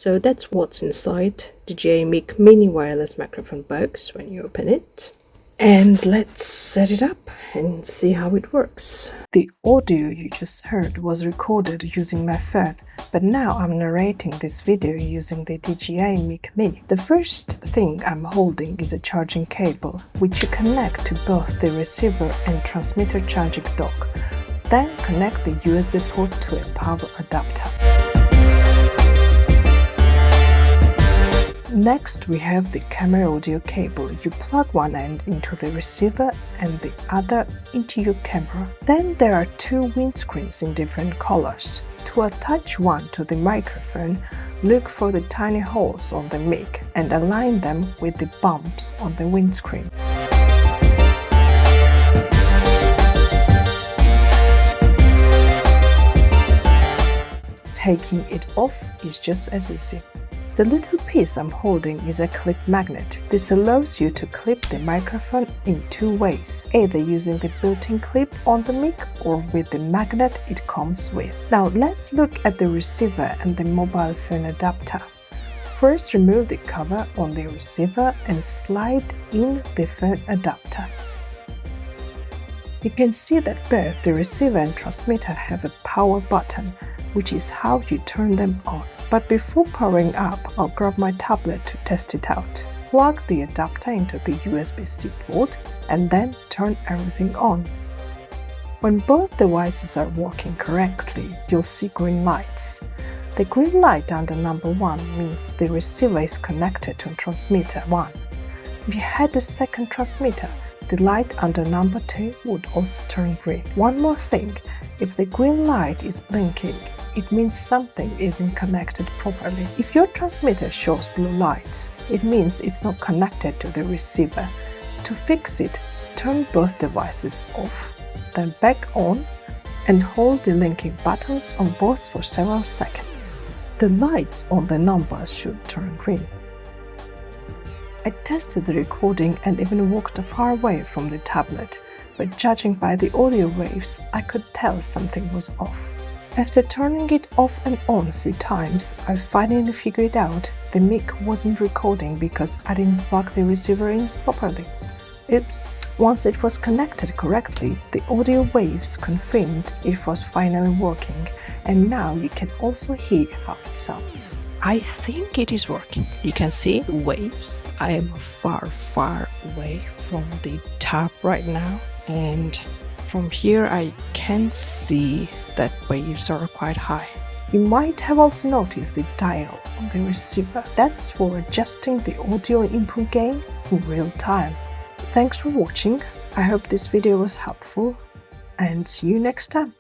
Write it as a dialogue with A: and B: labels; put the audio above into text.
A: So that's what's inside the DJI Mic Mini wireless microphone box when you open it. And let's set it up and see how it works. The audio you just heard was recorded using my phone, but now I'm narrating this video using the DJI Mic Mini. The first thing I'm holding is a charging cable, which you connect to both the receiver and transmitter charging dock. Then connect the USB port to a power adapter. Next, we have the camera audio cable. You plug one end into the receiver and the other into your camera. Then there are two windscreens in different colors. To attach one to the microphone, look for the tiny holes on the mic and align them with the bumps on the windscreen. Taking it off is just as easy. The little piece I'm holding is a clip magnet. This allows you to clip the microphone in two ways, either using the built-in clip on the mic or with the magnet it comes with. Now let's look at the receiver and the mobile phone adapter. First, remove the cover on the receiver and slide in the phone adapter. You can see that both the receiver and transmitter have a power button, which is how you turn them on. But before powering up, I'll grab my tablet to test it out. Plug the adapter into the USB-C port and then turn everything on. When both devices are working correctly, you'll see green lights. The green light under number 1 means the receiver is connected to transmitter 1. If you had a second transmitter, the light under number 2 would also turn green. One more thing, if the green light is blinking, it means something isn't connected properly. If your transmitter shows blue lights, it means it's not connected to the receiver. To fix it, turn both devices off, then back on, and hold the linking buttons on both for several seconds. The lights on the numbers should turn green. I tested the recording and even walked far away from the tablet, but judging by the audio waves, I could tell something was off. After turning it off and on a few times, I finally figured out the mic wasn't recording because I didn't plug the receiver in properly. Oops! Once it was connected correctly, the audio waves confirmed it was finally working, and now you can also hear how it sounds. I think it is working. You can see the waves. I am far away from the top right now, and from here I can see that waves are quite high. You might have also noticed the dial on the receiver. That's for adjusting the audio input gain in real time. Thanks for watching. I hope this video was helpful, and see you next time.